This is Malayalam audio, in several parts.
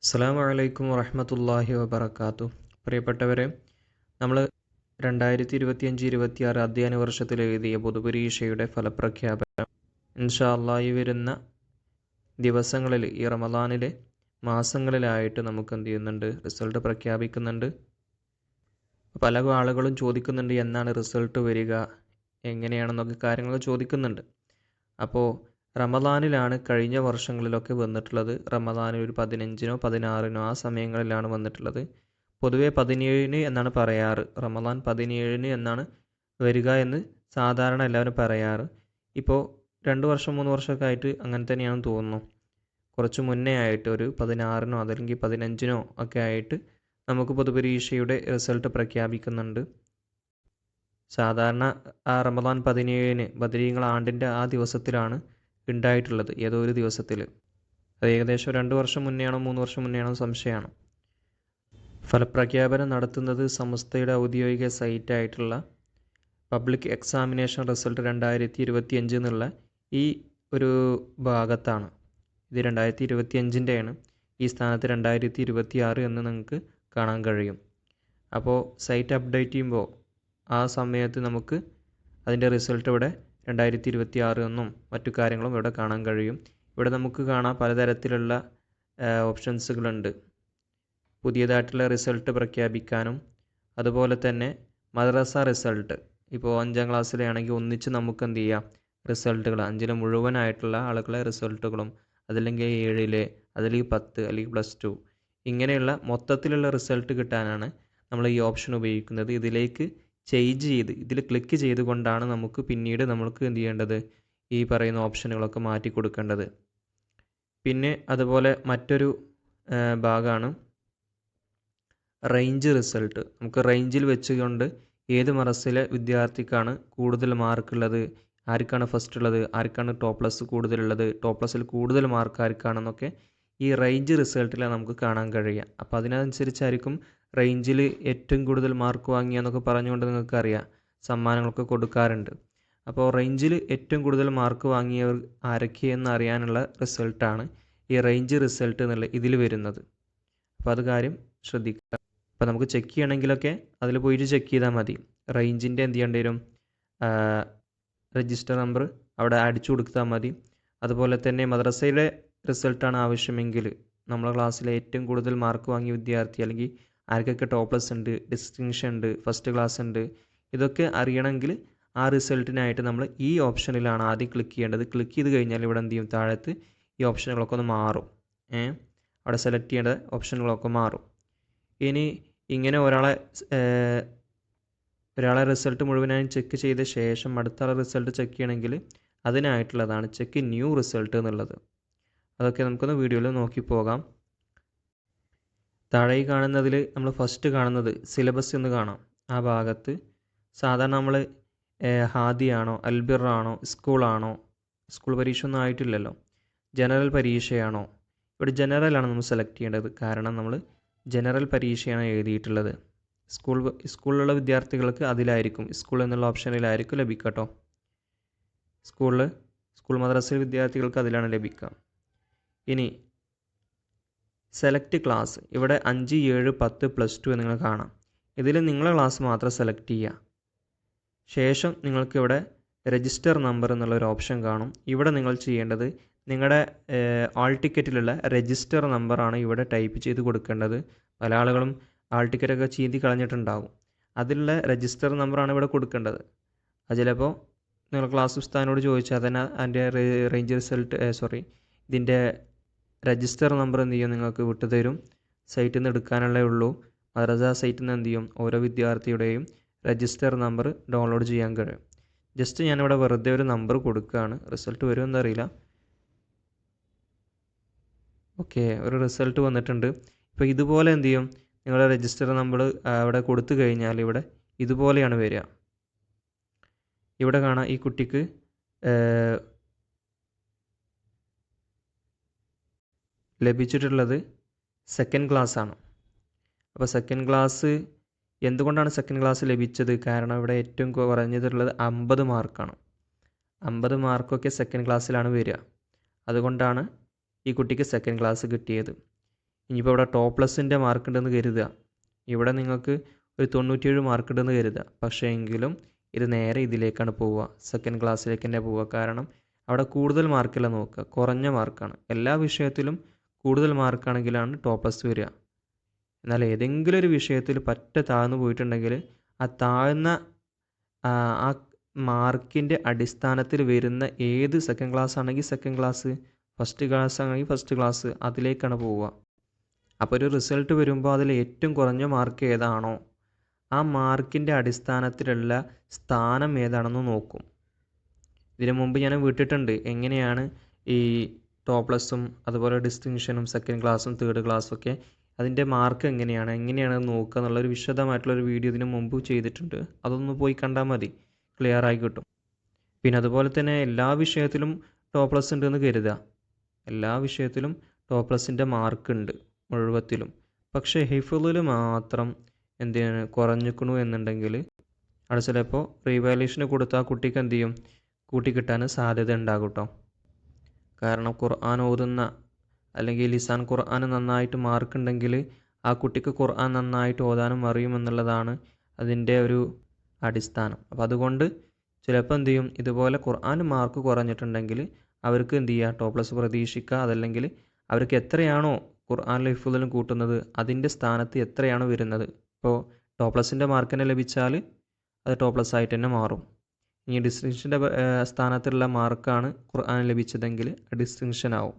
അസ്സലാമു അലൈക്കും വറഹ്മത്തുള്ളാഹി വബറകാതുഹു. പ്രിയപ്പെട്ടവരെ, നമ്മൾ 2025-26 അധ്യയന വർഷത്തിൽ എഴുതിയ പൊതുപരീക്ഷയുടെ ഫലപ്രഖ്യാപനം ഇൻഷാ അല്ലാഹ് ഈ വരുന്ന ദിവസങ്ങളിൽ, ഈ റമദാനിലെ മാസങ്ങളിലായിട്ട് നമുക്ക് എന്ത് ചെയ്യുന്നുണ്ട്, റിസൾട്ട് പ്രഖ്യാപിക്കുന്നുണ്ട്. പല ആളുകളും ചോദിക്കുന്നുണ്ട് എന്നാണ് റിസൾട്ട് വരിക, എങ്ങനെയാണെന്നൊക്കെ കാര്യങ്ങൾ ചോദിക്കുന്നുണ്ട്. അപ്പോൾ റമദാനിലാണ് കഴിഞ്ഞ വർഷങ്ങളിലൊക്കെ വന്നിട്ടുള്ളത്. റമദാനിൽ ഒരു 15-നോ 16-നോ ആ സമയങ്ങളിലാണ് വന്നിട്ടുള്ളത്. പൊതുവേ 17-ന് എന്നാണ് പറയാറ്. റമദാൻ 17-ന് എന്നാണ് വരിക എന്ന് സാധാരണ എല്ലാവരും പറയാറ്. ഇപ്പോൾ 2 വർഷം 3 വർഷമൊക്കെ ആയിട്ട് അങ്ങനെ തന്നെയാണെന്ന് തോന്നുന്നു. കുറച്ച് മുന്നേ ആയിട്ട് ഒരു 16-നോ അതല്ലെങ്കിൽ 15-നോ ഒക്കെ ആയിട്ട് നമുക്ക് പൊതുപരീക്ഷയുടെ റിസൾട്ട് പ്രഖ്യാപിക്കുന്നുണ്ട്. സാധാരണ ആ റമദാൻ 17-ന് ബദരീങ്ങൾ ആണ്ടിൻ്റെ ആ ദിവസത്തിലാണ് ഉണ്ടായിട്ടുള്ളത്, ഏതോ ഒരു ദിവസത്തിൽ. അത് ഏകദേശം 2 വർഷം മുന്നേ ആണോ 3 വർഷം മുന്നേ ആണോ സംശയമാണ്. ഫലപ്രഖ്യാപനം നടത്തുന്നത് സമസ്തയുടെ ഔദ്യോഗിക സൈറ്റായിട്ടുള്ള പബ്ലിക് എക്സാമിനേഷൻ റിസൾട്ട് 2025 എന്നുള്ള ഈ ഒരു ഭാഗത്താണ്. ഇത് 2025-ൻ്റെയാണ്. ഈ സ്ഥാനത്ത് 2026 എന്ന് നിങ്ങൾക്ക് കാണാൻ കഴിയും. അപ്പോൾ സൈറ്റ് അപ്ഡേറ്റ് ചെയ്യുമ്പോൾ ആ സമയത്ത് നമുക്ക് അതിൻ്റെ റിസൾട്ട് ഇവിടെ 2026 എന്നും മറ്റു കാര്യങ്ങളും ഇവിടെ കാണാൻ കഴിയും. ഇവിടെ നമുക്ക് കാണാം പലതരത്തിലുള്ള ഓപ്ഷൻസുകളുണ്ട്. പുതിയതായിട്ടുള്ള റിസൾട്ട് പ്രഖ്യാപിക്കാനും അതുപോലെ തന്നെ മദ്രസ റിസൾട്ട്, ഇപ്പോൾ 5ാം ക്ലാസ്സിലെ ആണെങ്കിൽ ഒന്നിച്ച് നമുക്ക് എന്ത് ചെയ്യാം, റിസൾട്ടുകൾ 5ലെ മുഴുവനായിട്ടുള്ള ആളുകളെ റിസൾട്ടുകളും, അതല്ലെങ്കിൽ 7ലെ, അതല്ലെങ്കിൽ 10, അല്ലെങ്കിൽ +2 ഇങ്ങനെയുള്ള മൊത്തത്തിലുള്ള റിസൾട്ട് കിട്ടാനാണ് നമ്മൾ ഈ ഓപ്ഷൻ ഉപയോഗിക്കുന്നത്. ഇതിലേക്ക് ചേഞ്ച് ചെയ്ത് ഇതിൽ ക്ലിക്ക് ചെയ്തുകൊണ്ടാണ് നമുക്ക് പിന്നീട് നമ്മൾക്ക് എന്ത് ചെയ്യേണ്ടത്, ഈ പറയുന്ന ഓപ്ഷനുകളൊക്കെ മാറ്റി കൊടുക്കേണ്ടത്. പിന്നെ അതുപോലെ മറ്റൊരു ഭാഗമാണ് റേഞ്ച് റിസൾട്ട്. നമുക്ക് റേഞ്ചിൽ വെച്ചുകൊണ്ട് ഏത് മദ്രസയിലെ വിദ്യാർത്ഥിക്കാണ് കൂടുതൽ മാർക്കുള്ളത്, ആർക്കാണ് ഫസ്റ്റ് ഉള്ളത്, ആർക്കാണ് ടോപ്പ് പ്ലസ് കൂടുതലുള്ളത്, ടോപ്പ് പ്ലസിൽ കൂടുതൽ മാർക്ക് ആർക്കാണെന്നൊക്കെ ഈ റേഞ്ച് റിസൾട്ടിൽ നമുക്ക് കാണാൻ കഴിയുക. അപ്പോൾ അതിനനുസരിച്ചായിരിക്കും റേഞ്ചിൽ ഏറ്റവും കൂടുതൽ മാർക്ക് വാങ്ങിയെന്നൊക്കെ പറഞ്ഞുകൊണ്ട് നിങ്ങൾക്കറിയാം സമ്മാനങ്ങളൊക്കെ കൊടുക്കാറുണ്ട്. അപ്പോൾ റേഞ്ചിൽ ഏറ്റവും കൂടുതൽ മാർക്ക് വാങ്ങിയവർ ആരൊക്കെയെന്ന് അറിയാനുള്ള റിസൾട്ടാണ് ഈ റേഞ്ച് റിസൾട്ട് എന്നുള്ള ഇതിൽ വരുന്നത്. അപ്പോൾ അത് കാര്യം ശ്രദ്ധിക്കുക. അപ്പോൾ നമുക്ക് ചെക്ക് ചെയ്യണമെങ്കിലൊക്കെ അതിൽ പോയിട്ട് ചെക്ക് ചെയ്താൽ മതി. റേഞ്ചിൻ്റെ എന്ത് ചെയ്യേണ്ടി വരും, രജിസ്റ്റർ നമ്പർ അവിടെ അടിച്ചു കൊടുത്താൽ മതി. അതുപോലെ തന്നെ മദ്രസയിലെ റിസൾട്ടാണ് ആവശ്യമെങ്കിൽ നമ്മളെ ക്ലാസ്സിലെ ഏറ്റവും കൂടുതൽ മാർക്ക് വാങ്ങിയ വിദ്യാർത്ഥി, അല്ലെങ്കിൽ ആർക്കൊക്കെ ടോപ്പ് പ്ലസ് ഉണ്ട്, ഡിസ്റ്റിങ്ഷൻ ഉണ്ട്, ഫസ്റ്റ് ക്ലാസ് ഉണ്ട്, ഇതൊക്കെ അറിയണമെങ്കിൽ ആ റിസൾട്ടിനായിട്ട് നമ്മൾ ഈ ഓപ്ഷനിലാണ് ആദ്യം ക്ലിക്ക് ചെയ്യേണ്ടത്. ക്ലിക്ക് ചെയ്ത് കഴിഞ്ഞാൽ ഇവിടെ എന്ത് ചെയ്യും, താഴത്ത് ഈ ഓപ്ഷനുകളൊക്കെ ഒന്ന് മാറും. അവിടെ സെലക്ട് ചെയ്യേണ്ട ഓപ്ഷനുകളൊക്കെ മാറും. ഇനി ഇങ്ങനെ ഒരാളെ റിസൾട്ട് മുഴുവനായും ചെക്ക് ചെയ്ത ശേഷം അടുത്ത ആളെ റിസൾട്ട് ചെക്ക് ചെയ്യണമെങ്കിൽ അതിനായിട്ടുള്ളതാണ് ചെക്ക് ന്യൂ റിസൾട്ട് എന്നുള്ളത്. അതൊക്കെ നമുക്കൊന്ന് വീഡിയോയിൽ നോക്കി പോകാം. താഴെ കാണുന്നതിൽ നമ്മൾ ഫസ്റ്റ് കാണുന്നത് സിലബസ് എന്ന് കാണാം. ആ ഭാഗത്ത് സാധാരണ നമ്മൾ ഹാദിയാണോ, അൽബിറാണോ, സ്കൂളാണോ, സ്കൂൾ പരീക്ഷ ഒന്നും ആയിട്ടില്ലല്ലോ, ജനറൽ പരീക്ഷയാണോ, ഇവിടെ ജനറലാണ് നമ്മൾ സെലക്ട് ചെയ്യേണ്ടത്. കാരണം നമ്മൾ ജനറൽ പരീക്ഷയാണ് എഴുതിയിട്ടുള്ളത്. സ്കൂളിലുള്ള വിദ്യാർത്ഥികൾക്ക് അതിലായിരിക്കും, സ്കൂൾ എന്നുള്ള ഓപ്ഷനിലായിരിക്കും ലഭിക്കുക കേട്ടോ. സ്കൂൾ മദ്രസ വിദ്യാർത്ഥികൾക്ക് അതിലാണ് ലഭിക്കുക. ഇനി സെലക്ട് ക്ലാസ്, ഇവിടെ 5, 7, 10, +2 എന്നിങ്ങനെ കാണാം. ഇതിൽ നിങ്ങളെ ക്ലാസ് മാത്രം സെലക്ട് ചെയ്യുക. ശേഷം നിങ്ങൾക്ക് ഇവിടെ രജിസ്റ്റർ നമ്പർ എന്നുള്ളൊരു ഓപ്ഷൻ കാണും. ഇവിടെ നിങ്ങൾ ചെയ്യേണ്ടത് നിങ്ങളുടെ ആൾ ടിക്കറ്റിലുള്ള രജിസ്റ്റർ നമ്പറാണ് ഇവിടെ ടൈപ്പ് ചെയ്ത് കൊടുക്കേണ്ടത്. പല ആളുകളും ആൾ ടിക്കറ്റൊക്കെ ചീന്തി കളഞ്ഞിട്ടുണ്ടാകും. അതിലുള്ള രജിസ്റ്റർ നമ്പറാണ് ഇവിടെ കൊടുക്കേണ്ടത്. അത് ചിലപ്പോൾ നിങ്ങൾ ക്ലാസ് ഉസ്താദിനോട് ചോദിച്ചാൽ തന്നെ അതിൻ്റെ റേഞ്ച് റിസൾട്ട് ഇതിൻ്റെ രജിസ്റ്റർ നമ്പർ എന്ത് ചെയ്യും നിങ്ങൾക്ക് വിട്ടു തരും. സൈറ്റിൽ നിന്ന് എടുക്കാനുള്ളേ ഉള്ളൂ. മദ്രസ സൈറ്റിൽ നിന്ന് എന്ത് ചെയ്യും, ഓരോ വിദ്യാർത്ഥിയുടെയും രജിസ്റ്റർ നമ്പർ ഡൗൺലോഡ് ചെയ്യാൻ കഴിയും. ജസ്റ്റ് ഞാനിവിടെ വെറുതെ ഒരു നമ്പർ കൊടുക്കുകയാണ്. റിസൾട്ട് വരുമെന്ന് അറിയില്ല. ഓക്കെ, ഒരു റിസൾട്ട് വന്നിട്ടുണ്ട്. ഇപ്പോൾ ഇതുപോലെ എന്ത് ചെയ്യും, നിങ്ങളുടെ രജിസ്റ്റർ നമ്പർ അവിടെ കൊടുത്തു കഴിഞ്ഞാൽ ഇവിടെ ഇതുപോലെയാണ് വരിക. ഇവിടെ കാണാം ഈ കുട്ടിക്ക് ലഭിച്ചിട്ടുള്ളത് സെക്കൻഡ് ക്ലാസ് ആണ്. അപ്പോൾ സെക്കൻഡ് ക്ലാസ് എന്തുകൊണ്ടാണ് സെക്കൻഡ് ക്ലാസ് ലഭിച്ചത്? കാരണം ഇവിടെ ഏറ്റവും കുറഞ്ഞതുള്ളത് 50 മാർക്കാണ്. 50 മാർക്കൊക്കെ സെക്കൻഡ് ക്ലാസ്സിലാണ് വരിക. അതുകൊണ്ടാണ് ഈ കുട്ടിക്ക് സെക്കൻഡ് ക്ലാസ് കിട്ടിയത്. ഇനിയിപ്പോൾ ഇവിടെ ടോപ്പ് പ്ലസിൻ്റെ മാർക്ക് ഉണ്ടെന്ന് കരുതുക. ഇവിടെ നിങ്ങൾക്ക് ഒരു 97 മാർക്ക് ഉണ്ടെന്ന് കരുതുക. പക്ഷേ എങ്കിലും ഇത് നേരെ ഇതിലേക്കാണ് പോവുക, സെക്കൻഡ് ക്ലാസ്സിലേക്ക് തന്നെ പോവുക. കാരണം അവിടെ കൂടുതൽ മാർക്കല്ല നോക്കുക, കുറഞ്ഞ മാർക്കാണ്. എല്ലാ വിഷയത്തിലും കൂടുതൽ മാർക്കാണെങ്കിലാണ് ടോപ്പ് പ്ലസ് വരിക. എന്നാൽ ഏതെങ്കിലും ഒരു വിഷയത്തിൽ പറ്റ താഴ്ന്നു പോയിട്ടുണ്ടെങ്കിൽ ആ താഴ്ന്ന ആ മാർക്കിൻ്റെ അടിസ്ഥാനത്തിൽ വരുന്ന ഏത് സെക്കൻഡ് ക്ലാസ് ആണെങ്കിൽ സെക്കൻഡ് ക്ലാസ്, ഫസ്റ്റ് ക്ലാസ് ആണെങ്കിൽ ഫസ്റ്റ് ക്ലാസ്, അതിലേക്കാണ് പോവുക. അപ്പോൾ ഒരു റിസൾട്ട് വരുമ്പോൾ അതിൽ ഏറ്റവും കുറഞ്ഞ മാർക്ക് ഏതാണോ ആ മാർക്കിൻ്റെ അടിസ്ഥാനത്തിലുള്ള സ്ഥാനം ഏതാണെന്ന് നോക്കും. ഇതിനു മുമ്പ് ഞാൻ വിട്ടിട്ടുണ്ട് എങ്ങനെയാണ് ഈ ടോപ്പ് പ്ലസും അതുപോലെ ഡിസ്റ്റിങ്ഷനും സെക്കൻഡ് ക്ലാസ്സും തേർഡ് ക്ലാസ്സും ഒക്കെ അതിൻ്റെ മാർക്ക് എങ്ങനെയാണ് നോക്കുക എന്നുള്ളൊരു വിശദമായിട്ടുള്ളൊരു വീഡിയോ ഇതിനു മുമ്പ് ചെയ്തിട്ടുണ്ട്. അതൊന്ന് പോയി കണ്ടാൽ മതി, ക്ലിയർ ആയി കിട്ടും. പിന്നെ അതുപോലെ തന്നെ എല്ലാ വിഷയത്തിലും ടോപ്പ് പ്ലസ് ഉണ്ടെന്ന് കരുതുക. എല്ലാ വിഷയത്തിലും ടോപ്പ് പ്ലസിൻ്റെ മാർക്ക് ഉണ്ട് മുഴുവത്തിലും. പക്ഷേ ഹിഫ്ളിൽ മാത്രം എന്താണ് കുറഞ്ഞിക്കണു എന്നുണ്ടെങ്കിൽ അവിടെ ചിലപ്പോൾ റീവാലുവേഷന് കൊടുത്താൽ ആ കുട്ടിക്ക് എന്ത് ചെയ്യും, കൂട്ടിക്കിട്ടാൻ സാധ്യത ഉണ്ടാകും കേട്ടോ. കാരണം ഖുർആൻ ഓതുന്ന അല്ലെങ്കിൽ ലിസാൻ ഖുർആൻ നന്നായിട്ട് മാർക്ക് ഉണ്ടെങ്കിൽ ആ കുട്ടിക്ക് ഖുർആൻ നന്നായിട്ട് ഓതാനും അറിയുമെന്നുള്ളതാണ് അതിൻ്റെ ഒരു അടിസ്ഥാനം. അപ്പോൾ അതുകൊണ്ട് ചിലപ്പോൾ എന്ത് ചെയ്യും, ഇതുപോലെ ഖുർആൻ മാർക്ക് കുറഞ്ഞിട്ടുണ്ടെങ്കിൽ അവർക്ക് എന്ത് ചെയ്യുക, ടോപ്പ് പ്ലസ് പ്രതീക്ഷിക്കുക. അതല്ലെങ്കിൽ അവർക്ക് എത്രയാണോ ഖുർആനിൽ ഹിഫ്ളിലും കൂട്ടുന്നത് അതിൻ്റെ സ്ഥാനത്ത് എത്രയാണോ വരുന്നത്, ഇപ്പോൾ ടോപ്പ് പ്ലസിൻ്റെ മാർക്ക് തന്നെ ലഭിച്ചാൽ അത് ടോപ്പ് പ്ലസ് ആയിട്ട് തന്നെ മാറും. ഇനി ഡിസ്റ്റിങ്ഷൻ്റെ സ്ഥാനത്തുള്ള മാർക്കാണ് ഖുർആൻ ലഭിച്ചതെങ്കിൽ ഡിസ്റ്റിങ്ഷൻ ആവും.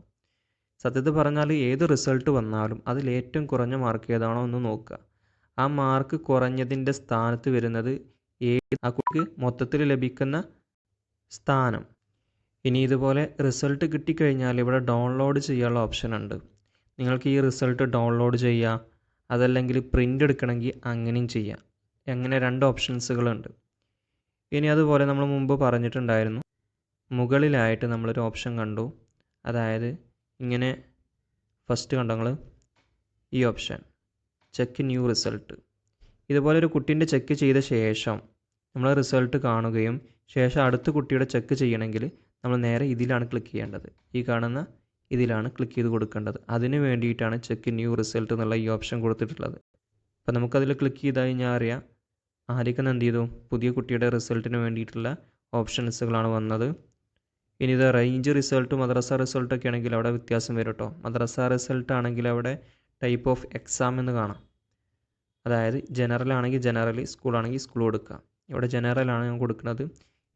സത്യത്തിൽ പറഞ്ഞാൽ ഏത് റിസൾട്ട് വന്നാലും അതിൽ ഏറ്റവും കുറഞ്ഞ മാർക്ക് ഏതാണോ എന്ന് നോക്കുക. ആ മാർക്ക് കുറഞ്ഞതിൻ്റെ സ്ഥാനത്ത് വരുന്നത് ആ കുട്ടിക്ക് മൊത്തത്തിൽ ലഭിക്കുന്ന സ്ഥാനം. ഇനി ഇതുപോലെ റിസൾട്ട് കിട്ടിക്കഴിഞ്ഞാൽ ഇവിടെ ഡൗൺലോഡ് ചെയ്യാനുള്ള ഓപ്ഷൻ ഉണ്ട്. നിങ്ങൾക്ക് ഈ റിസൾട്ട് ഡൗൺലോഡ് ചെയ്യാം, അതല്ലെങ്കിൽ പ്രിൻ്റ് എടുക്കണമെങ്കിൽ അങ്ങനെയും ചെയ്യാം. അങ്ങനെ 2 ഓപ്ഷൻസുകളുണ്ട്. ഇനി അതുപോലെ നമ്മൾ മുമ്പ് പറഞ്ഞിട്ടുണ്ടായിരുന്നു, മുകളിലായിട്ട് നമ്മളൊരു ഓപ്ഷൻ കണ്ടു. അതായത് ഇങ്ങനെ ഫസ്റ്റ് കണ്ടോ നിങ്ങൾ ഈ ഓപ്ഷൻ ചെക്ക് ന്യൂ റിസൾട്ട്. ഇതുപോലെ ഒരു കുട്ടീൻ്റെ ചെക്ക് ചെയ്ത ശേഷം നമ്മൾ റിസൾട്ട് കാണുകയും ശേഷം അടുത്ത കുട്ടിയുടെ ചെക്ക് ചെയ്യണമെങ്കിൽ നമ്മൾ നേരെ ഇതിലാണ് ക്ലിക്ക് ചെയ്യേണ്ടത്. ഈ കാണുന്ന ഇതിലാണ് ക്ലിക്ക് ചെയ്ത് കൊടുക്കേണ്ടത്. അതിന് വേണ്ടിയിട്ടാണ് ചെക്ക് ന്യൂ റിസൾട്ട് എന്നുള്ള ഈ ഓപ്ഷൻ കൊടുത്തിട്ടുള്ളത്. അപ്പോൾ നമുക്കതിൽ ക്ലിക്ക് ചെയ്ത് കഴിഞ്ഞാൽ അറിയാം ആദ്യം എന്ത് ചെയ്തു, പുതിയ കുട്ടിയുടെ റിസൾട്ടിന് വേണ്ടിയിട്ടുള്ള ഓപ്ഷൻസുകളാണ് വന്നത്. ഇനി ഇത് റേഞ്ച് റിസൾട്ട് മദ്രസ റിസൾട്ടൊക്കെ ആണെങ്കിൽ അവിടെ വ്യത്യാസം വരും കേട്ടോ. മദ്രസ റിസൾട്ട് ആണെങ്കിൽ അവിടെ ടൈപ്പ് ഓഫ് എക്സാം എന്ന് കാണാം. അതായത് ജനറൽ ആണെങ്കിൽ ജനറൽ, സ്കൂൾ ആണെങ്കിൽ സ്കൂൾ കൊടുക്കുക. ഇവിടെ ജനറലാണ് ഞാൻ കൊടുക്കുന്നത്.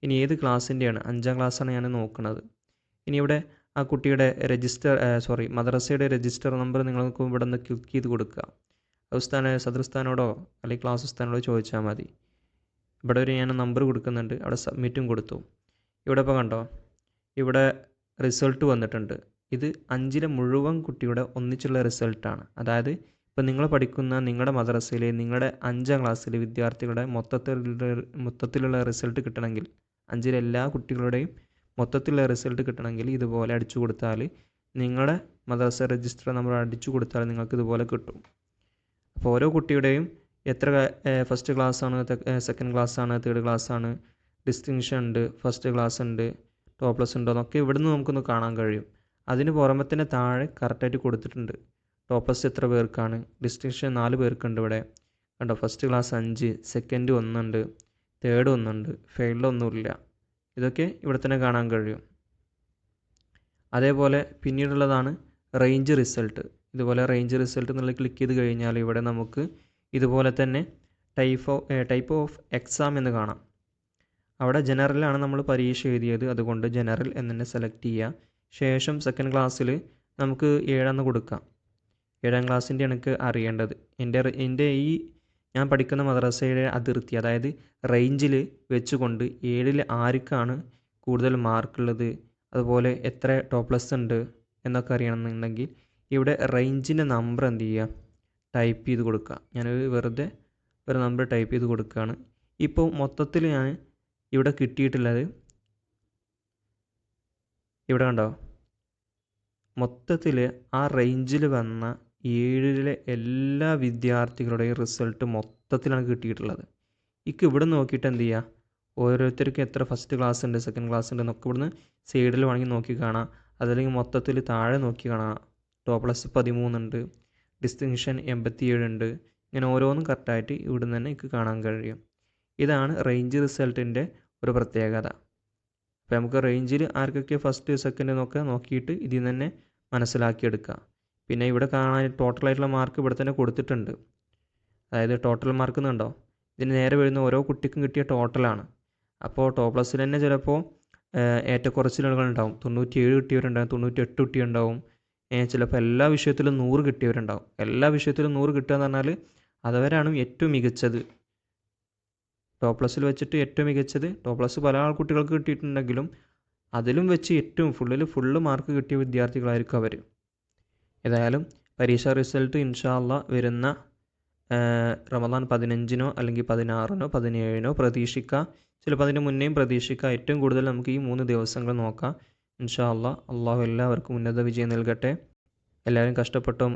ഇനി ഏത് ക്ലാസ്സിൻ്റെയാണ്, 5ാം ക്ലാസ്സാണ് ഞാൻ നോക്കുന്നത്. ഇനി ഇവിടെ ആ കുട്ടിയുടെ മദ്രസയുടെ രജിസ്റ്റർ നമ്പർ നിങ്ങൾക്ക് ഇവിടെ നിന്ന് ക്ലിക്ക് ചെയ്ത് കൊടുക്കുക. സദർസ്ഥാനോടോ അല്ലെങ്കിൽ ക്ലാസ് ഉസ്താനോടോ ചോദിച്ചാൽ മതി. ഇവിടെ ഒരു ഞാൻ നമ്പർ കൊടുക്കുന്നുണ്ട്, അവിടെ സബ്മിറ്റും കൊടുത്തു. ഇവിടെ ഇപ്പോൾ കണ്ടോ, ഇവിടെ റിസൾട്ട് വന്നിട്ടുണ്ട്. ഇത് 5ലെ മുഴുവൻ കുട്ടിയുടെ ഒന്നിച്ചുള്ള റിസൾട്ടാണ്. അതായത് ഇപ്പോൾ നിങ്ങൾ പഠിക്കുന്ന നിങ്ങളുടെ മദ്രസയിലെ നിങ്ങളുടെ 5ാം ക്ലാസ്സിലെ വിദ്യാർത്ഥികളുടെ മൊത്തത്തിലുള്ള റിസൾട്ട് കിട്ടണമെങ്കിൽ, 5ലെ എല്ലാ കുട്ടികളുടെയും മൊത്തത്തിലുള്ള റിസൾട്ട് കിട്ടണമെങ്കിൽ ഇതുപോലെ അടിച്ചു കൊടുത്താൽ, നിങ്ങളുടെ മദ്രസ രജിസ്റ്റർ നമ്പർ അടിച്ചു കൊടുത്താൽ നിങ്ങൾക്ക് ഇതുപോലെ കിട്ടും. അപ്പോൾ ഓരോ കുട്ടിയുടെയും എത്ര ഫസ്റ്റ് ക്ലാസ്സാണ്, സെക്കൻഡ് ക്ലാസ്സാണ്, തേർഡ് ക്ലാസ്സാണ്, ഡിസ്റ്റിങ്ഷൻ ഉണ്ട്, ഫസ്റ്റ് ക്ലാസ് ഉണ്ട്, ടോപ്പ് പ്ലസ് ഉണ്ടോ എന്നൊക്കെ ഇവിടുന്ന് നമുക്കൊന്ന് കാണാൻ കഴിയും. അതിന് പുറമെ തന്നെ താഴെ കറക്റ്റായിട്ട് കൊടുത്തിട്ടുണ്ട്. ടോപ്പ് പ്ലസ് എത്ര പേർക്കാണ്, ഡിസ്റ്റിങ്ഷൻ 4 പേർക്കുണ്ട് ഇവിടെ കണ്ടോ. ഫസ്റ്റ് ക്ലാസ് 5, സെക്കൻഡ് 1 ഉണ്ട്, തേർഡ് 1 ഉണ്ട്, ഫെയിൽഡ് ഒന്നുമില്ല. ഇതൊക്കെ ഇവിടെ തന്നെ കാണാൻ കഴിയും. അതേപോലെ പിന്നീടുള്ളതാണ് റേഞ്ച് റിസൾട്ട്. ഇതുപോലെ റേഞ്ച് റിസൾട്ട് എന്നുള്ള ക്ലിക്ക് ചെയ്ത് കഴിഞ്ഞാൽ ഇവിടെ നമുക്ക് ഇതുപോലെ തന്നെ ടൈപ്പ് ഓഫ് എക്സാം എന്ന് കാണാം. അവിടെ ജനറലാണ് നമ്മൾ പരീക്ഷ എഴുതിയത്, അതുകൊണ്ട് ജനറൽ എന്ന് തന്നെ സെലക്ട് ചെയ്യുക. ശേഷം സെക്കൻഡ് ക്ലാസ്സിൽ നമുക്ക് 7 കൊടുക്കാം. 7ാം ക്ലാസ്സിൻ്റെ എനിക്ക് അറിയേണ്ടത് എൻ്റെ ഈ ഞാൻ പഠിക്കുന്ന മദ്രസയുടെ അതിർത്തി, അതായത് റേഞ്ചിൽ വെച്ചുകൊണ്ട് 7ൽ ആർക്കാണ് കൂടുതൽ മാർക്കുള്ളത്, അതുപോലെ എത്ര ടോപ്പ് പ്ലസ് ഉണ്ട് എന്നൊക്കെ അറിയണമെന്നുണ്ടെങ്കിൽ ഇവിടെ റേഞ്ചിൻ്റെ നമ്പർ എന്ത് ചെയ്യുക, ടൈപ്പ് ചെയ്ത് കൊടുക്കുക. ഞാനൊരു വെറുതെ ഒരു നമ്പർ ടൈപ്പ് ചെയ്ത് കൊടുക്കുകയാണ്. ഇപ്പോൾ മൊത്തത്തിൽ ഞാൻ ഇവിടെ കിട്ടിയിട്ടുള്ളത് ഇവിടെ കണ്ടോ, മൊത്തത്തിൽ ആ റേഞ്ചിൽ വന്ന 7ലെ എല്ലാ വിദ്യാർത്ഥികളുടെയും റിസൾട്ട് മൊത്തത്തിലാണ് കിട്ടിയിട്ടുള്ളത്. ഇവിടെ നോക്കിയിട്ട് എന്ത് ചെയ്യുക, ഓരോരുത്തർക്കും എത്ര ഫസ്റ്റ് ക്ലാസ് ഉണ്ട്, സെക്കൻഡ് ക്ലാസ് ഉണ്ട് എന്നൊക്കെ ഇവിടുന്ന് സൈഡിൽ വേണമെങ്കിൽ നോക്കി കാണാം. അതല്ലെങ്കിൽ മൊത്തത്തിൽ താഴെ നോക്കി കാണാം. ടോപ്പ് പ്ലസ് 13 ഉണ്ട്, ഡിസ്റ്റിങ്ഷൻ 87 ഉണ്ട്. ഇങ്ങനെ ഓരോന്നും കറക്റ്റായിട്ട് ഇവിടുന്ന് തന്നെ എനിക്ക് കാണാൻ കഴിയും. ഇതാണ് റേഞ്ച് റിസൾട്ടിൻ്റെ ഒരു പ്രത്യേകത. അപ്പോൾ നമുക്ക് റേഞ്ചിൽ ആർക്കൊക്കെ ഫസ്റ്റ് സെക്കൻഡ് എന്നൊക്കെ നോക്കിയിട്ട് ഇതിൽ നിന്ന് തന്നെ മനസ്സിലാക്കിയെടുക്കുക. പിന്നെ ഇവിടെ കാണാൻ ടോട്ടലായിട്ടുള്ള മാർക്ക് ഇവിടെ തന്നെ കൊടുത്തിട്ടുണ്ട്. അതായത് ടോട്ടൽ മാർക്ക് എന്നുണ്ടോ, ഇതിന് നേരെ വരുന്ന ഓരോ കുട്ടിക്കും കിട്ടിയ ടോട്ടലാണ്. അപ്പോൾ ടോപ്പ് പ്ലസ്സിൽ തന്നെ ചിലപ്പോൾ ഏറ്റക്കുറച്ചിലുകളുണ്ടാവും. 97 കിട്ടിയവരുണ്ടാവും, 98 കിട്ടിയുണ്ടാവും. ചിലപ്പോൾ എല്ലാ വിഷയത്തിലും 100 കിട്ടിയവരുണ്ടാവും. എല്ലാ വിഷയത്തിലും 100 കിട്ടുക എന്ന് പറഞ്ഞാൽ അതവരാണ് ഏറ്റവും മികച്ചത്. ടോപ്പ് പ്ലസ്സിൽ വെച്ചിട്ട് ഏറ്റവും മികച്ചത്. ടോപ്പ് പ്ലസ് പല കുട്ടികൾക്ക് കിട്ടിയിട്ടുണ്ടെങ്കിലും അതിലും വെച്ച് ഏറ്റവും ഫുള്ള് മാർക്ക് കിട്ടിയ വിദ്യാർത്ഥികളായിരിക്കും അവർ. ഏതായാലും പരീക്ഷാ റിസൾട്ട് ഇൻഷാ അള്ളാ വരുന്ന റമദാൻ 15-നോ അല്ലെങ്കിൽ 16-നോ 17-നോ പ്രതീക്ഷിക്കുക. ചിലപ്പോൾ അതിന് മുന്നേയും പ്രതീക്ഷിക്കുക. ഏറ്റവും കൂടുതൽ നമുക്ക് ഈ 3 ദിവസങ്ങൾ നോക്കാം. ഇൻഷാ അള്ളാ. അള്ളാഹു എല്ലാവർക്കും ഉന്നത വിജയം നൽകട്ടെ. എല്ലാവരും കഷ്ടപ്പെട്ടും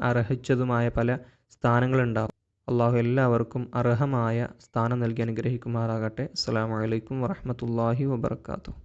അർഹിച്ചതുമായ പല സ്ഥാനങ്ങളുണ്ടാവും. അള്ളാഹു എല്ലാവർക്കും അർഹമായ സ്ഥാനം നൽകി അനുഗ്രഹിക്കുമാറാകട്ടെ. അസ്സലാമു അലൈക്കും വറഹ്മത്തുള്ളാഹി വബറകാതുഹു.